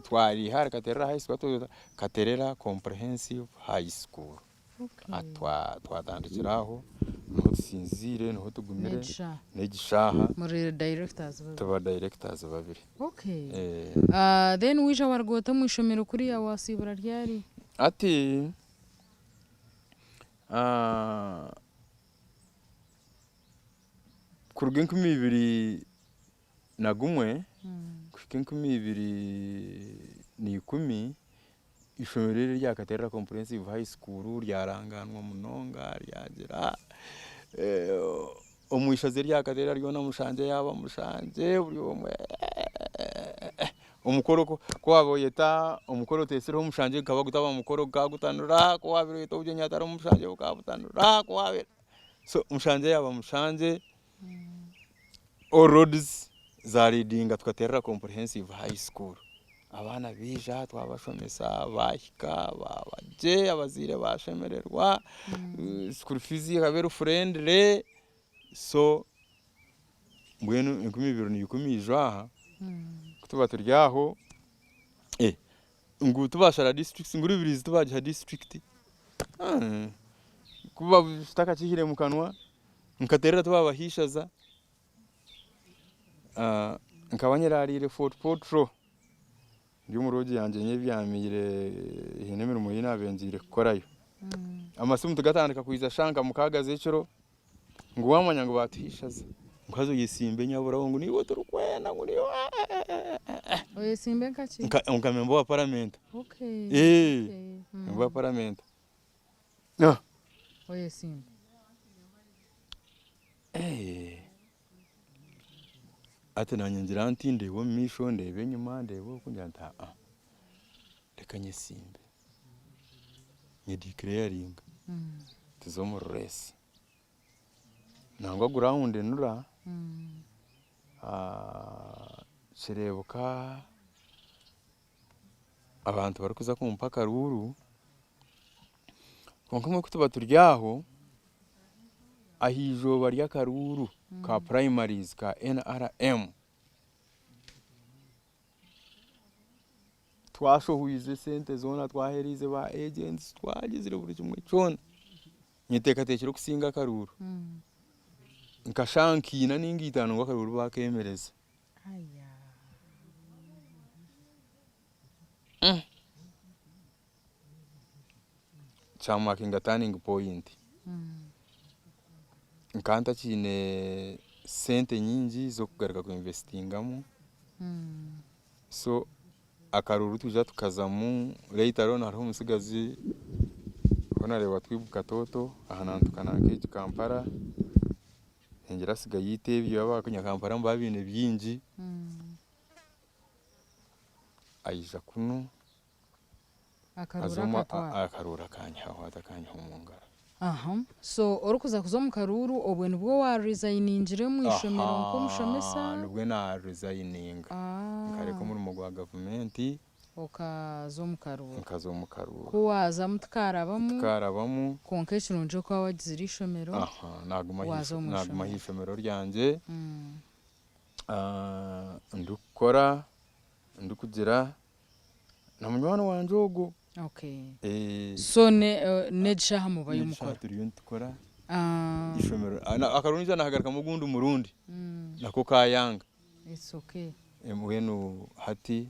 twari hari Katerera High School Katerera Comprehensive High School. Twatandikiraho niho dusinzire niho tugumire n'Igishaha muri directors tuba directors babiri. Then wija wargota mu ishomero kuri ya wasibura ryari ati kuruga 2020 na gumwe kushika 2010 ishomero rya Katerera Comprehensive High School ryaranganwa munonga ryagera omwishaze rya Katerera ryo na mushanje yaba mushanje buri omwe umukoro ko waboyeta umukoro tesero mushanje kaba gutaba umukoro gagutanura ko wabiro yito uje nyatara mushanje ukabutanura ko wabira so mushanje yaba mushanje all roads za reading Katerera Comprehensive High School. Abana bija twabashomesa bahika babaje abazire bashemererwa school fees kabero friendly so mbwenu 2010 kutuba turyaho ngo tubashara district nguru birizi tubaje district kuba bitaka kihire mu kanwa Katerera tubabahishaza nkabanyerarire Fort Potro ndi muroji yanje nyebyamire ihenemero muyina benzire korayo amasimu tugatandika kuiza shanka mukagaze icoro ngo wamanya ngo batuhishaza ngazo yisimbe nyabura ngo nibo turukwena ngo niyo oyesimbe kachi nkamembo wa parliament wa parliament oyesimbe ate nanyinjira ntinde wo misho ndebe nyuma ndebe kunja nta reka nyesimbe nye declaring tuzomo race nangwa ground nura serebuka abantu bari kuza kumpaka ruru konkamwe kutuba turyaho ahijo bari yakaruru ka primaries ka NRM twashohuize sente zona twaherize ba agents twagizire buri kimwe cyone nyiteka tekero kusinga karuru nkashankina ningitano ngo karuru bakemereza chama kinga turning point nkanta kine sente nyingi zo kugaruka ku investingamo so akaruru tuja tukazamu later on hariho umusigazi honareba twibuka toto ahanantu kanake Kampala engera siga yitebyo abakanya Kampala mbabine byingi ayiza kuno akarura kanyaho atakanya umungara so orukuza kuzo mu karuru obwe nibwo wa resigninjire mu ishomero nko mushomesa nibwo na resigning kareko muri mu gwa government okazo mu karuru kuwaza mutukarabamo konke kirunje kwa wagizira ishomero naguma hishomero ryanje ndukora ndukugira na munywano wanje ogo so nedshaha mubaye umukora turiyo ntukora ishomero akarunja nahagarika mugundu murundi nako kayanga it's okay mwenu hati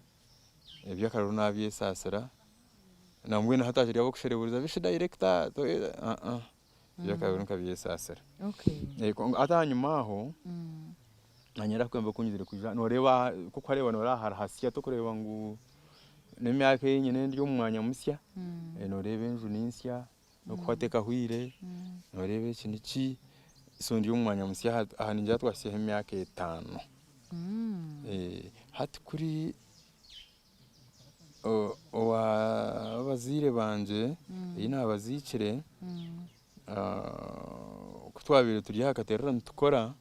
ebyakaruru nabye sasera na mwenu hataje yabo kushereburiza bishe director to ebyakaruru nkabye sasera atanyuma aho anyera kwemba kunyizire kuja noreba kuko areba nora harahasiya to kureba ngo nemyaka yenyine ndi umwanya musya norebe enju ninsya no kwateka hwire norebe kiniki so ndi umwanya musya ahani njya twasiye emyaka 5 hati kuri abazire banje ina abazikire kutwabire turi Katerera ntukora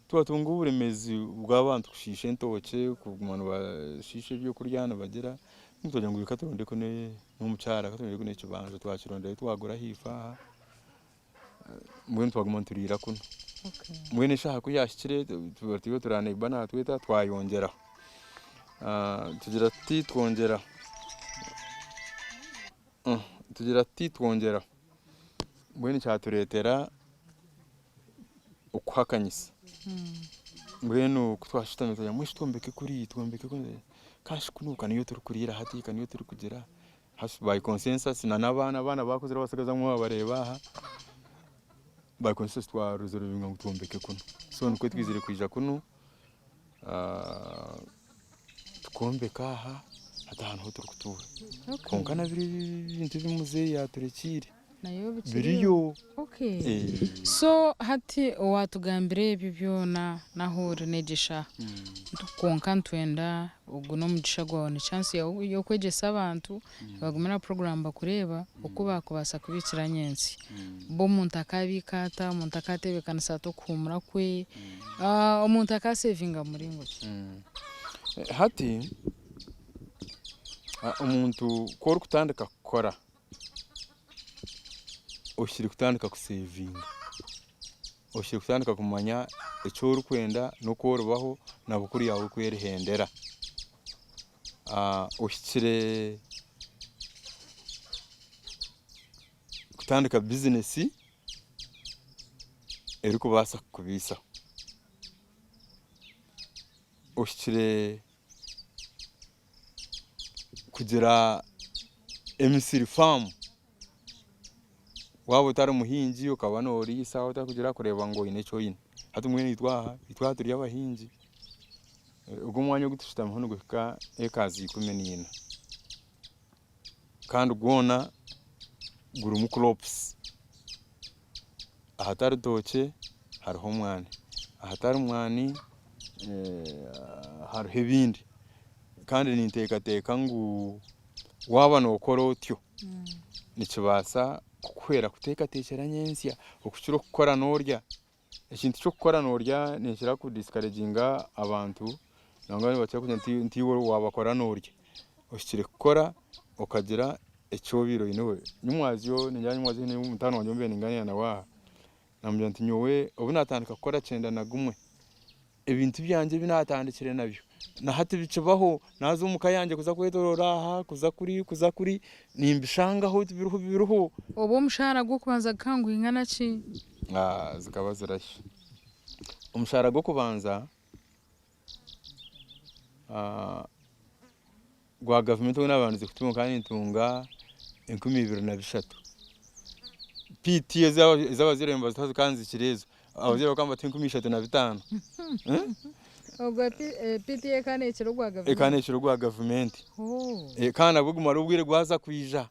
tubatunga uburemezi bw'abantu kushisha ntoke kugumana bashishe byo kuryana bagira ntutojya ngo bikaturonde ko n'umucara katuronde ko n'ikibanje twakironde twagura hifa mwe twaguma turira kuno mwe nishaka kuyashikire tubatiyo turane bana tweta twayongera tugira ati twongera mbwene cyaturetera ukwakanyisa mbwene twashitamye tujya mwishi twombeke kuri kashi kunuka niyo turi kurira hati kaniyo turi kugira hashi by consensus na nabana bakoze basagaza mu bareba aha by consensus twaruze rubinga twombeke kuno so nuko twizire kwija kuno twombeka aha atahantu ho turi kutura konkana biri bintu bimuze yaturekire nayo biriyo so hati watugambire ibyo byona naho renegesha konka ntwenda ubwo no mugisha gwawe ni chance yo kwegesa abantu bagumira program bakureba uko bakubasa kubikira nyensi bo muntu akabikata muntu akatebekana sato kumura kwe umuntu akasevinga muri ngoki hati umuntu kora kutandika kukora ushiri kutandika kusevinga ushiri kutandika kumanya icyo uri kwenda no korobaho na bukuri yawe kwerehendera ushire kutandika business eri kubasa kubisa ushire kugira emisiri farm waba utari umuhinzi ukaba nori isaha utakugira kureba ngo ine cyo yine hati mwene yitwa turi y'abahinzi ubwo mwanya gutushita muhono guka ekazi 14 kandi ugona guru mu crops ahatari doce hariho umwani ahatari umwani hariho ibindi kandi ninteka ngo waba no korotyo nikibasa kukwera kuteka tekera nyensya okuchiro kukora norya ekintu cyo gukora norya nishira ku discouraginga abantu nangane bacha kunya ntiwo wabakora norya oshire gukora okagira ecyobiro inewe nyumwaziyo ninjanye mwazi ni mutano wanyombe ningane na wa namubya nti nyowe obunatandika gukora cyenda na gumwe ebintu byanje binatandikire nabyo na hati bicabaho nazo mukayanje kuza kwetorora aha kuza kuri nimbishanga ho biruho obo mushara go kubanza kangu ingana ki zikaba zirashye umushara go kubanza gwa government n'abantu zikutunga kandi ntunga 2023 PT z'abaziremba zitazo kanzi kirezo abazira bakamba 2035 ogwa PTA kane ekiro gwa government ekane gwa government kana bugumara ubwire gwaza kwija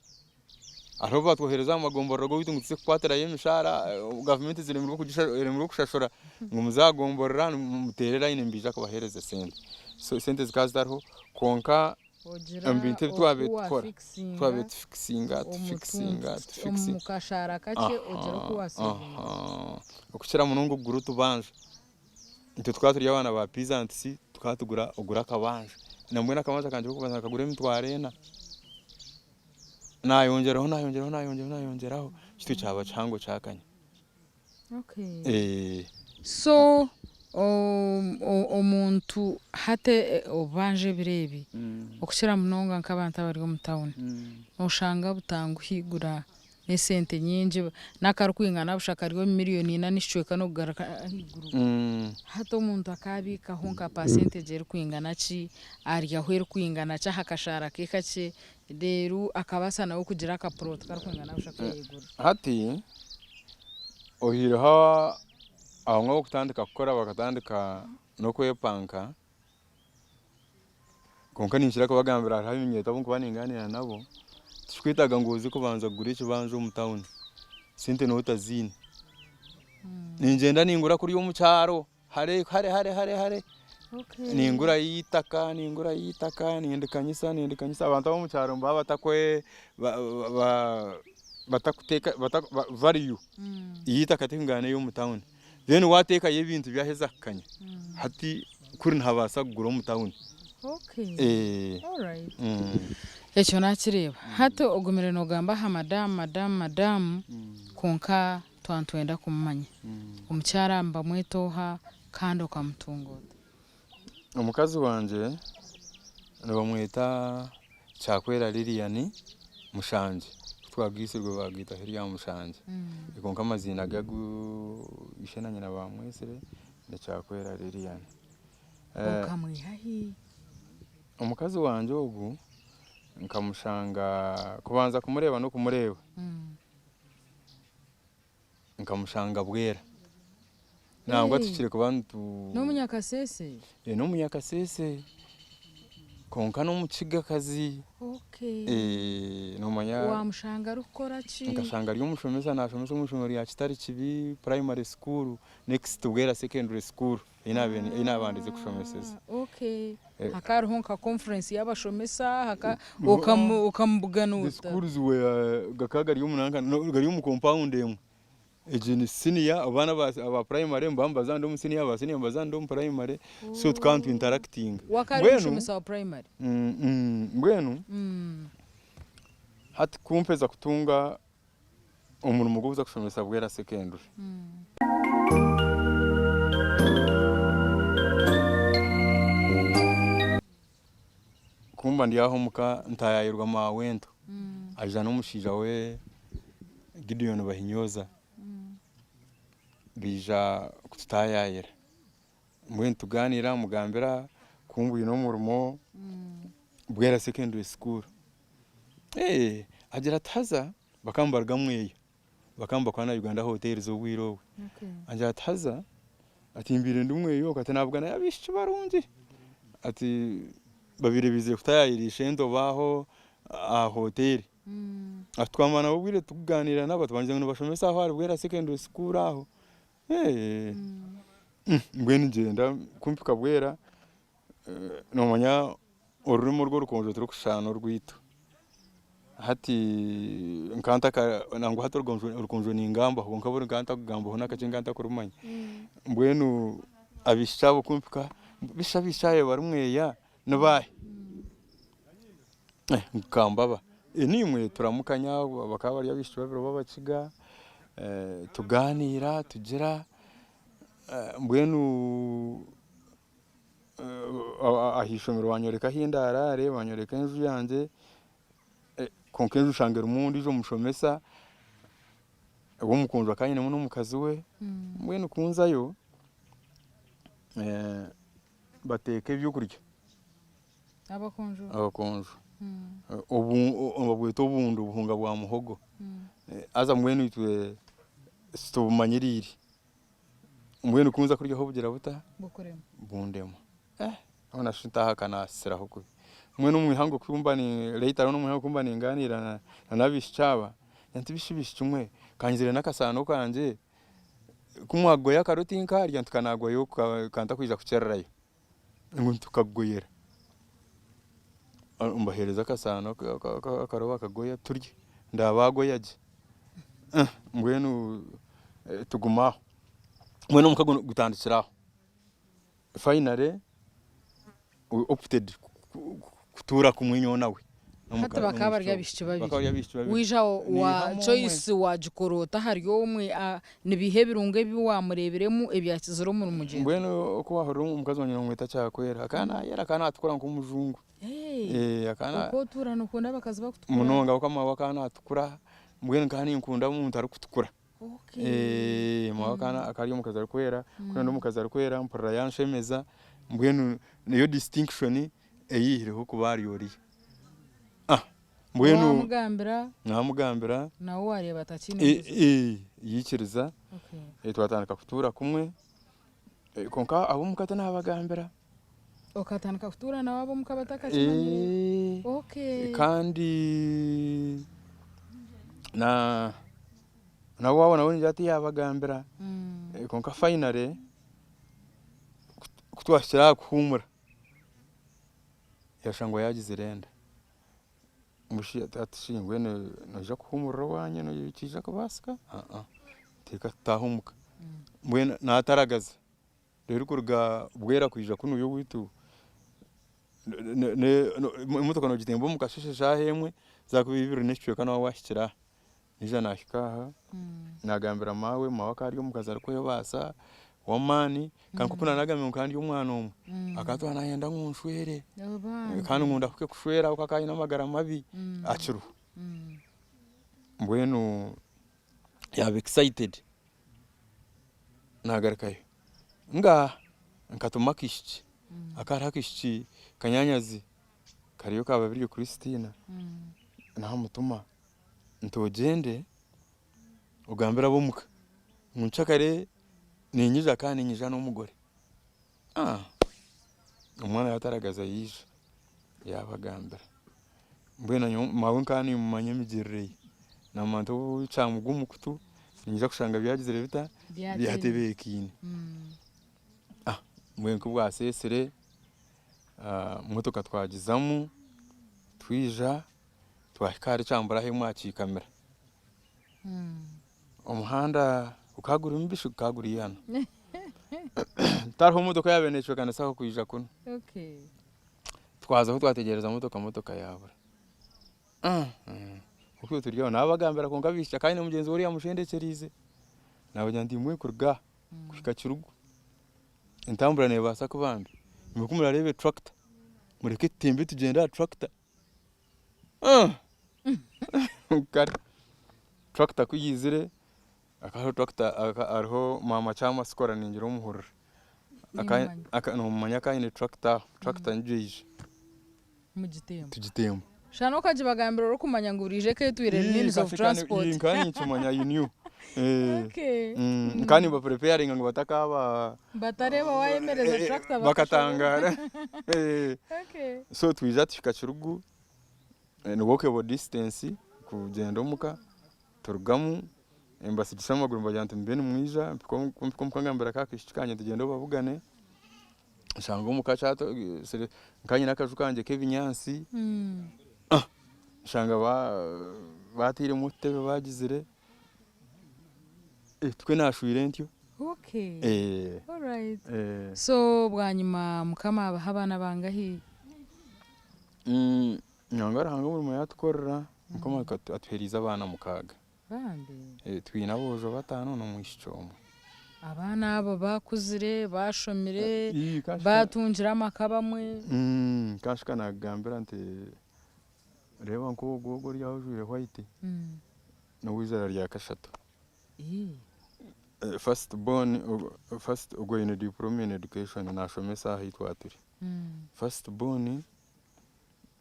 aho batwohereza amagomborero go bitungutse kwatera y'imishara government ziri mu kushashora ngo muzagomborera muterera ine mbija ko bahereze sente so sente zikazdarho konka ambinte twabe fixinga mukashara kake ogera ko wasevinga okushira munungu guru tubanje into twaturiye abana ba peasants tukatugura ugura kabanje namwe nakamaza kanje kubanza kagure mitwarena nayongeraho kitu cyaba cyango cyakanye so omuntu hate obanje birebi okushira munonga nk'abantu abari mu town oshanga butanguhigura nesente nyinji nakarukwingana bushaka riwo miliyoni 4 n'icweka no kugaraka higuru hato umuntu akabika honka percentage eri kwingana ki ari yahwera kwingana cya hakashara kekace rero akabasa nawo kugira aka prot karukwingana bushaka yigura hati ohiraha aho ngo kutandika gukora bakatandika no kwepanka konka ninshira ko bagambira hari ibinyeta bo kubaninganira nabo twitaga ngozi kubanza kugura ikibanzo mu town sente no utazini ninjenda ningura kuri yo mu cyaro hare ningura yitaka nindikanyisa abantu bo mu cyaro mbaba batakwe batakuteka value yitaka tingane yo mu town then wateka y'ibintu byaheza kanya hati kuri ntabasa kugura mu town all right ecyo nakireba hato ogumire no gamba ha madam konka twantwenda kumanya umucyara mba mwetoha kandi okamutungoda umukazi wanje nibamweta Kyakwera Lilian Mushanje twagisirwe bagita heriya Mushanje ikonka amazina gagu ishena nyina bamwesere ne Kyakwera Lilian ukamwihahi omukazi wanje ogu nkamushanga kubanza kumureba no kumureba nkamushanga Bwera nangwa tukire kubantu no munyakasese no munyakasese konka no mukigakazi no manya wamushanga rukora ki nkashanga ari umushomesa nashomesa umushomeri ya kitari kibi primary school next Bwera secondary school inabandize kushomeseza hakaruho nka conference y'abashomesa ukamubuganuta schools we gakaga ari umunanga gari mu compound emwe ejini senior abana aba primary mbambaza ndo mu senior aba senior mbaza ndo mu primary so can't interacting wakari ushomesa wa primary mbwenu hati kumpeza kutunga umuntu mugubuza kushomesa Bwera secondary kumba ndi aho muka ntayayirwa mawento aja no mushija we Gideon Bahinyoza bija kutayayira mbwe tuganira mugambira kumbuye no murumo Bwera secondary school agira taza bakambarga mweyo bakamba kwa na Uganda hotel zo bwirowe agira taza ati imbire ndumweyo kata nabwana yabishye barungi ati babire bize kutayayirisha ndo baho hotel atwamana ubwire tuganira n'abatwanje ngo bashomesa aho ari Bwera secondary school aho mbwene ngenda kumpika Bwera no manya ururimo rwo rukonje turi kushana rwito hati nkanta nangu hato rukonje n'ingamba ho nkabura nkanta kugamba ho nakaje nkanta kurumanya mbwenu abishabo kumpika bishaye barumweya nabaye nkambaba nimwe turamukanya bakaba bari abishwe babiro babakiga tuganira tugira mbwenu ahishomero wanyoreka hindarare banyoreka inzu yanje konkenje ushangera umundi jo mushomesa wo mukunjwa kanye no mukazi we mbwenu kunzayo bateke byo kurya abakonjo ubwito bundu buhunga bwa muhogo aza mwenu itwe situbumanyiriri mwenu kunza kurya ho bugira buta bukoremo bundemo abona shintaha kana siraho ku mwenu mwihango kumba ni later no mwihango kumba ni nganira na nabishaba yantibishibishe umwe kanzire nakasano kanje kumwagoya karoti nkarya ntukanagoyo kanta kwija kucererayo ngo tukagoyera umbahereza kasano karoba kagoya turye ndabagoyaje mbwenu tugumaho mwenu mukago gutandikiraho finally we opted kutura kumwinyo nawe hata bakaba ryabishye babiri wija wa choice wajikorota hariyo umwe nibihe birunge biwamureberemu ebyakizero mu mugenzi mbwenu ko wahoro umukazi wanyina mwita Kyakwera akana yera kana atukura nk'umujungu akana ko turano kunda bakazi bakutukura munonga ukama wakana atukura mbwenu kandi nkunda umuntu ari kutukura mwakana akari umukazi ari kwera kwenda umukazi ari kwera mpora yanshemeza mbwenu niyo distinction eyihireho kubari yori mbwenu namugambira nawo wareba atakine yikiriza twatandika kutura kumwe konka abo mukata nabagambira okatandika kutura nawo abo mukabataka kimanye kandi na wabo nawe njati yabagambira konka finally kutwashira kuhumura yashangwa yagize renda mushi atashingwe naja kuhumura wanye no yikija kubaska teka tahumuka mbwena nataragaza rero kurga Bwera kwija kuno yo witu imotoka no gitembo mukasheshe jahemwe zakubibiro neshwe kana washikira nija nashikaha nagambira mawe mawaka ari mukaza ariko yobasa w'amaani kandi kupuna nagamye kandi umwana omwe akatwa nayenda nkunshwere kandi nkunda kuke kushwera ukakayina amagara mabi akiru mbwenu yaba excited nagarikayo nga nkatuma kishiki akara kishiki kanyanyazi kariyo kaba biri Kristina naho mutuma ntogende ugambira bomuka munchakare ninyiza kandi nyija n'umugore umwana yataragaza yije yabagambira mbwena mawe kandi mumanye migirire namanto cyamuguma kutu ninja kushanga byagizire bita byatebekine mbwenu kubwasesere motoka twagizamu twija twahikari cyambura he mwaci kamera umuhanda ukagura imbisho ukagura yana tarho motoka yabenecwe kana saho kuyija kuno twaza aho twategereza motoka yabura uko turiyo nabagambira ko ngabisha kandi mugenzi wari yamushendekerize nabanya ndimwe kurga kushika kirugo intambura ne basa kubambi mukumura rebe tractor mureke tembe tugenda tractor tractor kuyizire akaho tractor ariho mama chama skora ningira umuhurura no manya kayine tractor njije tugitemba shano kajibagambira ro kumanya ngurije ke tuire means of transport inkani chumanya you knew nkani ba preparing ngo batakaba batareba wayemereza tractor bakatangara so twija tushika kirugu no walkable distance kugenda umuka turugamu embasi gisamaguru mbajante mbene mwija komukangambira kakishikanye tugenda babugane shango mukachato nkanye nakajukanje kevinyansi shanga batire mutebe bagizire twe nashwire ntyo all right so bwanyuma mukama abana bangahi nyangara hango mu yatkorera mukama atweriza abana mukaga bambe twina bojo batano no mwishicombo abana abo bakuzire bashomire batunjira amakabamwe kashika nagambira nti reba nko gogo ryahujure white no wizara rya kashatu first ugo in diploma in education nashomesa hitwa turi first born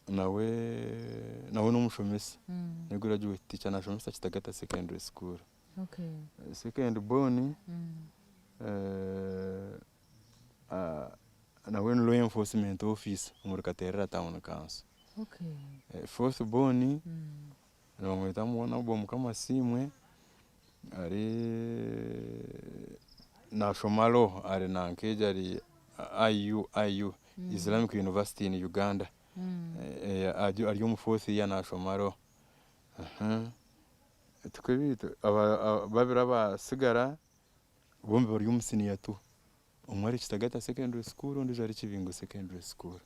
nawe n'umushomesa ni graduate teacher nashomesa Kitagata secondary school second born nawe law enforcement office mu Katerera town council fourth born namwita mwana bomu kama simwe ari nashomalo ari nankeje ari IU Islamic University in Uganda ari mu fourth year nashomalo tukabita babira basigara bombe bari umusiniya tu umwari Kitagata secondary school undi jari Kibingo secondary school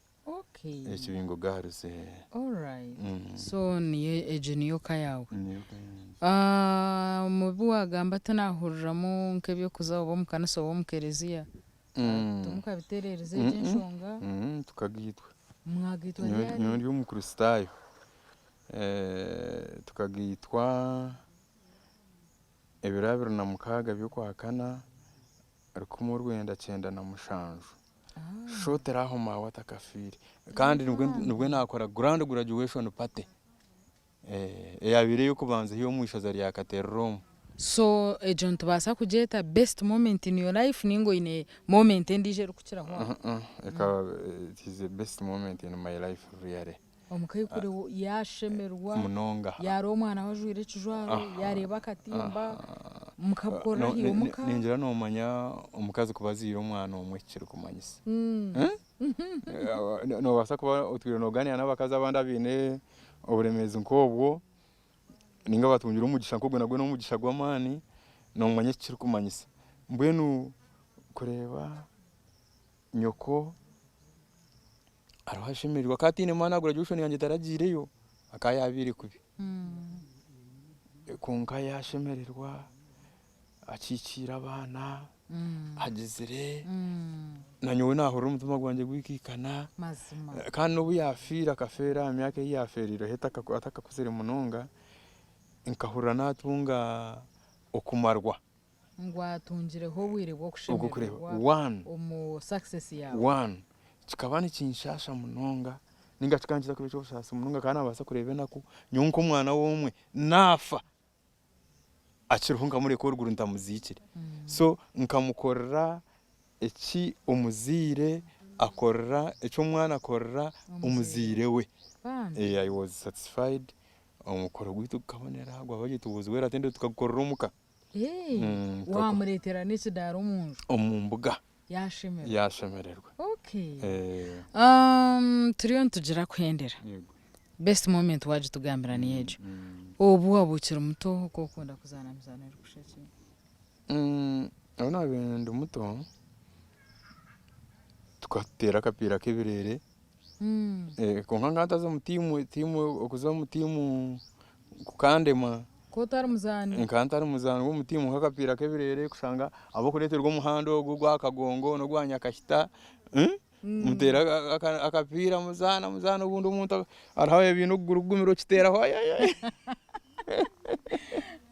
Kibingo garuse all right so ni ejeniyo kayawe mu buwagamba tanahururamo nkebyo kuzaho bo mukanasa bo mukereziya tumukabiterereze jenshonga tukagitwa mwagitwa nyoni yo mukristayo tukagitwa ebirabiro na mukaga byo kwakana ariko mu Rwanda 9 na mushanju shotera aho mawata kafiri kandi nubwo nakora grand graduation party yabire yo kubanza hiyo mwishaza rya Katerrom so agent basa kujeta best moment in your life ningo ine moment ndije rukira ho it is the best moment in my life really omukayi kure yashemerwa munonga yaro mwana wajwire kijwaro yareba katimba mukabukora hiyo muka ninjira no manya umukazi kubazira umwana omwekire kumanyisa no basa kuba utwire no gani anabakaza abandi abine oburemezi nkobwo ninga batungira umugisha nkobwo nagwe no umugisha gw'amani no manyekire kumanyisa mbwenu kureba nyoko arahashimirwa katine mana graduation yanjye taragireyo akayabiri kubi kunka yashemererwa akikira abana hagizire nanyowe nahora umutima gwanjye gwikikana mazima kandi n'ubu yafira akafera imyaka yaferira heta atakakusire munonga nkahura natunga okumarwa ngwatungireho wire bwo ubwo kureba kushemererwa one mu success yawe one kikaba ni kinshasha munonga ninga kikangiza kubicyo bushasa munonga kandi abasa kurebe nako nyunko umwana w'umwe nafa akiruhunga muri ko ruguru ntamuzikire so nkamukorera iki umuzire akorera icyo umwana akorera umuzire we I was satisfied umukoro gwitu kabonera agwa bagita ubuzwera atende tukakorera umuka wamuretera n'ikidaro umuntu omumbuga yashemererwa okay turiyo ntujira kwendera best moment waje tugambira ni yejo ubu wabukira muto ko ukunda kuzana mizanira kushaki abana bende muto tukatera kapira kebirere konka ngataza mutimu okuza mutimu kukandema ko tari muzani nkantari muzani wo mutimu kakapira kebirere kushanga abo kureterwa umuhando gwa kagongo no gwanya kashita mutera akapira muzana ubundi umuntu arahaye ibintu gurugumiro kitera ho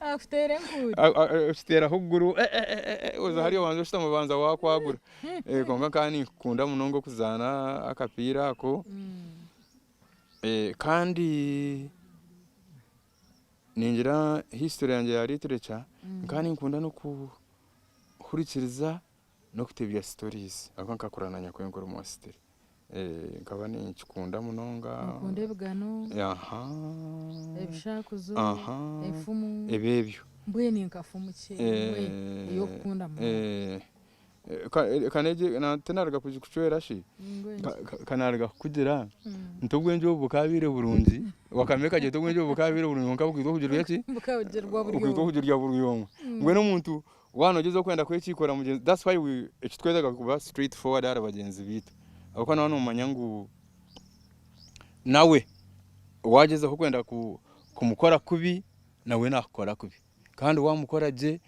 aftere nkuri kitera huguru uza hariyo wanzo shita mubanza wakwagura konka kani kunda munongo kuzana akapira ako kandi ningira history yanjye ya literature kandi nkunda no kuhurikiriza no kutebya stories akakorana nyakwengo mu story nkaba ni kikunda munonga kunde bigano ebishakuzo efumu ebebyo mbwe ni nkafumu cye yo kukunda mu kaneje na tenarga kuchwera shi kanarga kugira ntogwenje ubukabire burungi wakameka je togwenje ubukabire burungi nkabugito kugira iki kugira burungi ngwe no muntu wanogeze kwenda kwekikora mugenzi that's why we ekitwezaga kuba straight forward ara bagenzi bitu abako nano manyangu nawe wageze ko kwenda kumukora kubi nawe nakora kubi kandi wamukora je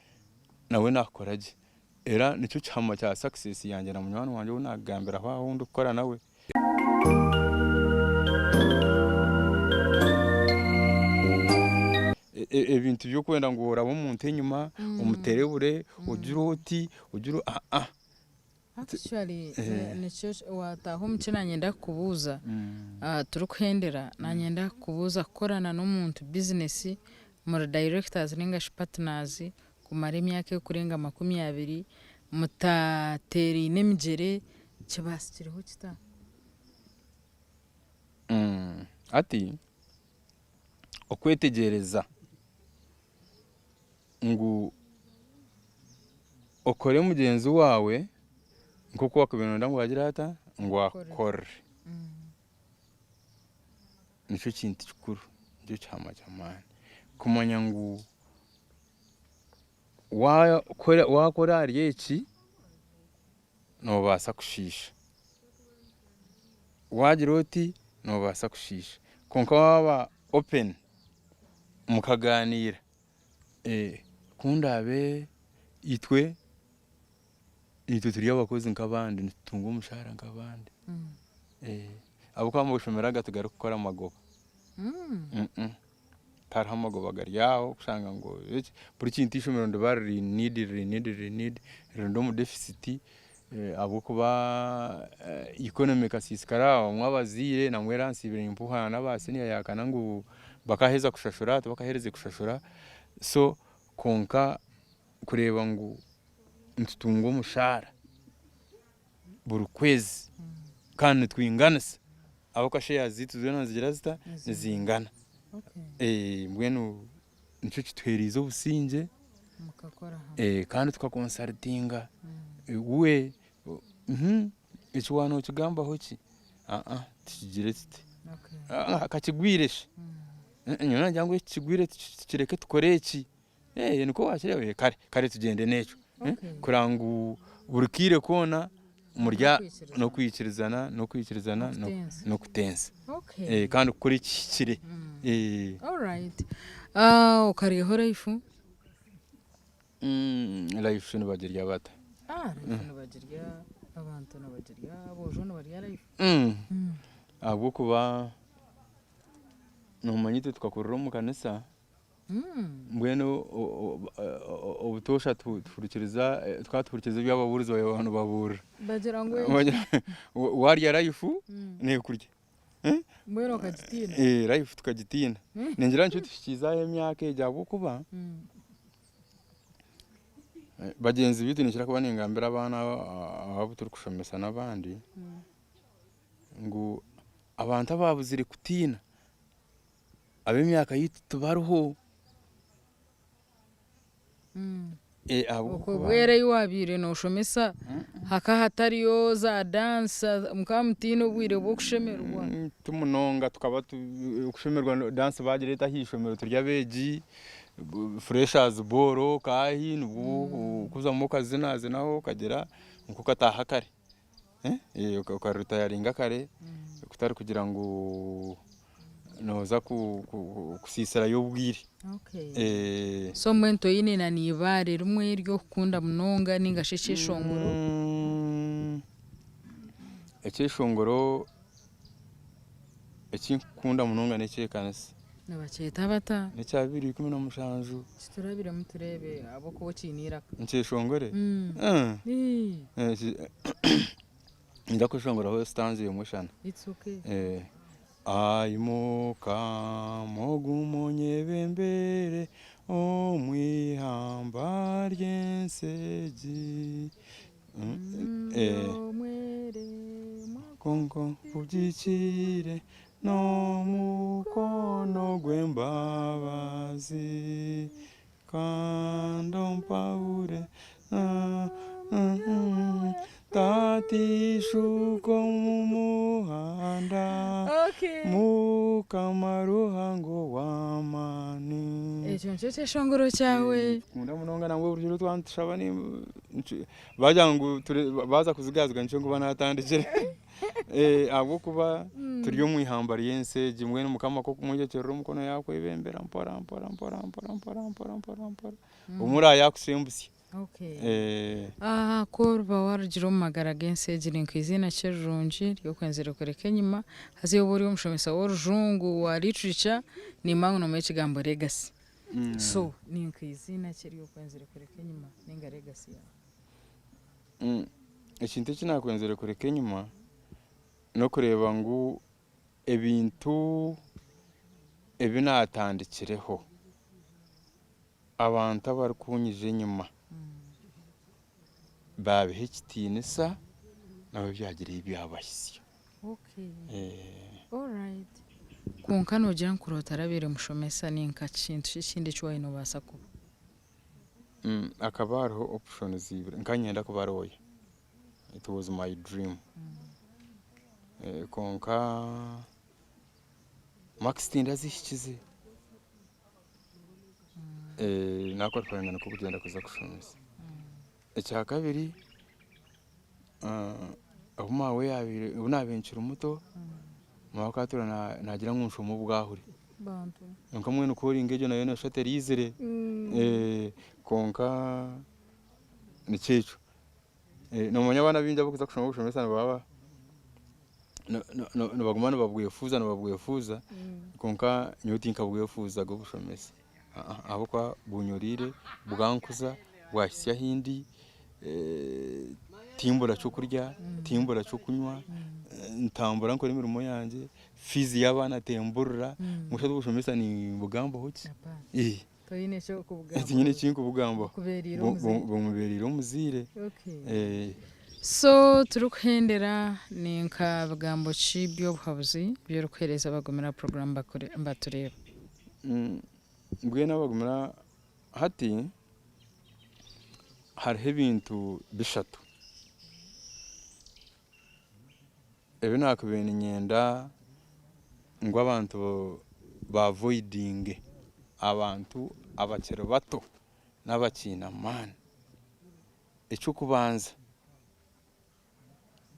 nawe nakora je era nicyo cyama cya success yanjye na munywana wanje unagambira aho wundi ukora nawe ebintu byo kwenda ngo urabo umuntu inyuma umuterebure ugira uti ugira actually nicyo wataho mukina nyenda kubuza turukwendera nanyenda kubuza korana n'umuntu business muri directors ninga partners kumara imyaka yo kurenga 20 mutateri nemigere kibasitiriho kita ati okwetegereza ngo okore mugenzi wawe nk'uko wakabinonda ngo wagira hata ngo akore nicyo kintu kikuru nicyo cyama cyamani kumanya ngo wakora ryeki no basa kushisha wagira uti no basa kushisha konka waba open mukaganira kundabe itwe turi abakozi nk'abandi nitunga umushahara nk'abandi abo kwamba gushomeraga tugaruka gukora amagoba tari amagoba gari yaho kushanga ngo buri kintu ishomero ndabari need rendo mu deficit abo kuba economic asiskara mwabazire na mweransi impuha n'abase niya yakana ngo bakaheza kushashura bakahereze kushashura so konka kureba ngo ntutunga umushahara buri kwezi kandi twinganisa abo kasheya zitu zona zigira zita zingana mbwenu nicyo kitwerizo businge mukakora kandi tukakonsultinga we ikiwano kigamba hoki tikigire tite akakigwiresha nyona jangu ikigwire kireke tukore iki niko wakirewe kare tugende neco kurangu burukire kona murya no kwikirizana no kutensa kandi kuri kikire all right ukariho life life ni bagirya bata life nibagirya abantu nibagirya abojo nibarya life ahabwokuba nomanyite tukakorera omu kanisa mbwenu obutosha twatuhurikiriza ebyababuriza abantu baburira bagira ngo warya life nekurya mbwenu okagitiina life tukagitiina ningira nicyo tushikizaho emyaka egi ahabwokuba bagenzi bitu nikira kuba ningambira abaana abo turikushomesa n'abandi ngu abantu ababuzire kutiina ab'emyaka yitu tubariho okobwere iwabire noshomesa haka hatariyo za dansa mukaba mutiine obwire bw'okushemerwa tumunonga tukaba okushemerwa dansi bagireta ah'ishomero turya beegi freshers ball kahi nibwo kuzamu okazinazinaho okagera nk'okataha kare ukaritayaringa kare kutari kugira ngu noza kusiisirayo obwire so mbwenu toine na nibaare rimwe ry'okukunda munonga ningashi ekyeshongoro ekyeshongoro ekinkukunda munonga n'ekyekanisa nibakyeta bata n'ekya 2017 kiturabiremu turebe abokuba okiiniraka nkyeshongore nja kweshongoraho stanza emwe shana aimuka mogumonyebembere omwihamba ry'ensegi konko ugikire n'omukono gw'embabazi kandi ompahure tatishuko mu muhanda mukama ruhango w'amani ekyo nikyo kyeshongoro kyawe kunda munonga nangwe buryo twantushaba bagira ngu baza kuzigaziga nicyo nguba natandikire ahabwokuba turi omwihamba ry'ensegi mbwenu mukama kokumwegyekyerera omukono yakwebembera mpora omura yakusembusya koruba warugira omu magara g'ensegi ninkwizina kirungi ryokwenzire kureka enyuma haza oba ori omushomesa w'orujungu wa literature nimba nomu ekigambo legacy so ninkwizina ki ryokwenzire kureka enyuma ninga legacy yawe ekintu eki nakwenzire kureka enyuma n'okureeba ngu ebintu ebi natandikireho abantu abarikunyija enyuma babiha ekitiinisa nabo byagira ebyabahisya kwonka nogira nkurota arabeire mushomesa ninka kintu kikindi eki nobaasa kuba akaba hariho options ibiri nkanyenda kuba roya it was my dream konka max tindazihikize nakora kwangana ko kugenda kuza kushomesa ekya kabiri aho mawe yabire unabenkira muto mawakatura nagira nkunshomo bwahuri bantu nka mwene ukora ingejo nayo nashaterizire konka nicecho nomanya abana binja bokuza kushoma bushomesa baba no bagumana babwefuza konka nyoti nkabwefuza go bushomesa abo kwa bunyorire bwankuza bwasya hindi timbura cyo kurya timbura cyo kunywa ntambura nkora imirimo yanjye fizi y'abana temburura mushado bushomesa ni bugambo hoki toyine cyo kubugambo nyine kinko bugambo bumuberira umuzire so turukuhendera ninka bugambo cy'ibyo buhabuzi byo rukereza bagomera program batureba mbwe n'abagomera hati hariho ebintu bishatu ebi nakubene nyenda ngo abantu bavoidinge abantu abakiri bato n'abakiina maani ekyokubanza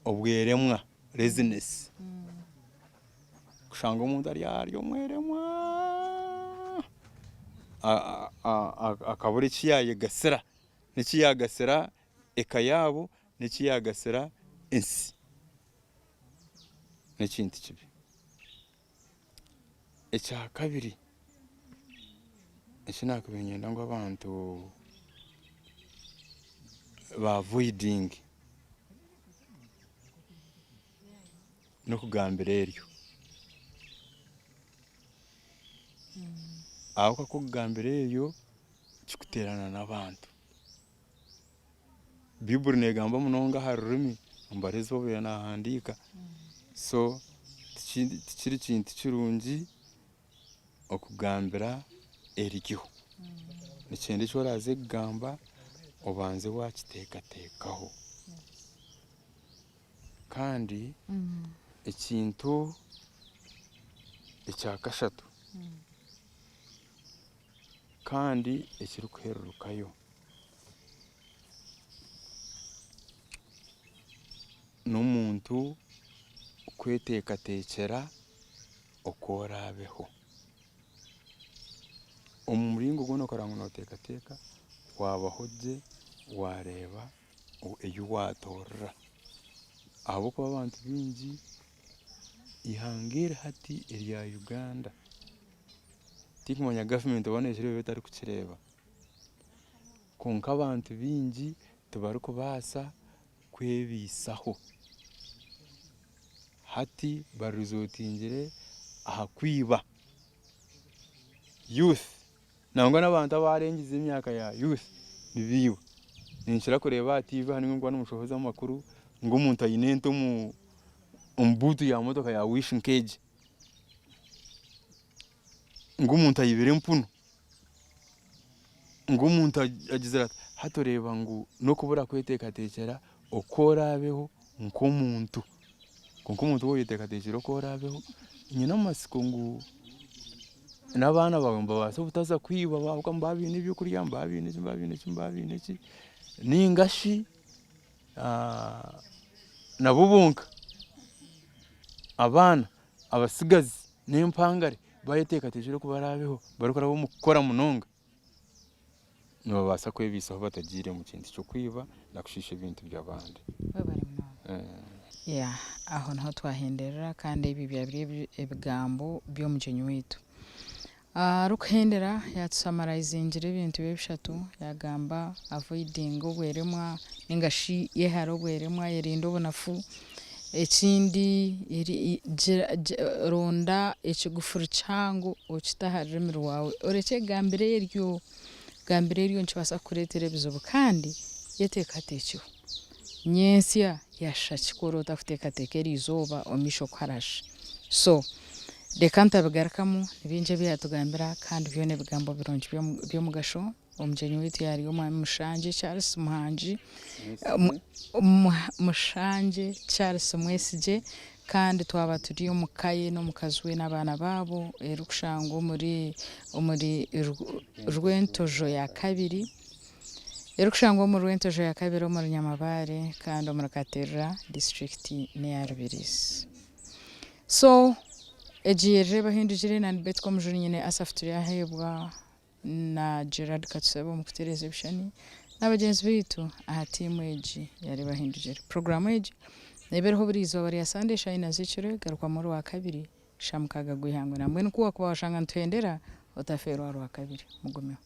obweremwa laziness kushanga omuntu ari omweremwa akabura ekiyayegasira nekiyagasira eka yabo nekiyagasira ensi n'ekintu kibi. Ekya kabiri eki nakubinyenda ngu abantu ba avoiding n'okugambira eryo aho kakugambira eryo kikuterana n'abantu. Biburi negamba munonga aha rurimi mbarizo obu nahandiika so tikiri kintu kirungi okugambira eryo. Nikindi eki oraze kugamba obanze wakiteekateekaho. Kandi ekintu ekya kashatu kandi ekirikuherurukayo n'omuntu kweteekateekera okorabeho. Omu muringo gwona okora ngu nooteekateeka wabaho gye wareeba eyi watorora ahabw'okuba abantu bingi ihanga eri hati erya Uganda tikumanya gavumenti oba nekireeba etari kukireeba konka abantu bingi tibarikubaasa kwebiisaho hati barizotingire aha kwiba youth nangwa n'abantu abarengize emyaka ya youth nibiiba. Ninkira kureeba aha TV hanu ngwa n'omushohoza amakuru ng'omuntu aine ente omu buutu ya motoka ya Wish Nkege, ng'omuntu ayibire empunu, ng'omuntu agizire ati hati oreeba ngu n'okubura kweteekateekera okorabeho nk'omuntu konka omuntu obu oyeteekateekire okorabeho nyine amasiko ngu n'abaana bawe mbabaase obutaza kwiba bahabwa mba baine ebyokurya mba baine eki ningashi nabo bonka abaana abasigazi n'empangare bayeteekateekire okuba barabeho barikuraba omu kukora munonga nibabaasa kwebiisaho batagiire mu kintu ky'okwiba nakushiisha ebintu by'abandi. Aho niho twahenderera kandi ebi byabire ebigambo by'omugyenyi witu arikuhendera yatusamarayizingira ebintu bishatu. Yagamba avoiding obweremwa ningashi yehara obweremwa yerinda obunafu. Ekindi ronda ekigufuru kihango okita aha rurimi rwawe orekye gambira eryo nikibaasa kukureetera ebizibu kandi yeteekateekeho. Nyensya yasha kikora otakuteekateeka erizooba omu maisho kuharasha. So reka ntabigarukamu nibingi ebi yatugambira kandi byona ebigambo birungi by'omugasho. Omugyenyi witu yari omwami Mushangi Charles Mushangi Charles Mwesigye kandi twaba turi omukaye n'omukazi we n'abaana baabo erikushanga omuri Rwentojo ya kabiri omuri Nyamabare kandi omuri Katerera district neya Rubirizi. So ejiyerere bahindukire na Betty Komujuni nyine asafuturi ahebwa na Gerard Katusaba mu kutereza ebishani n'abagenzi bitu aha timu egi yari bahindukire. Programu egi nebereho burizo bari ya Sunday Shine zikire garuka muri wa kabiri shamukaga gwihangwe namwe nikuwa kuba washanga ntwendera otafero wa kabiri mugumeho.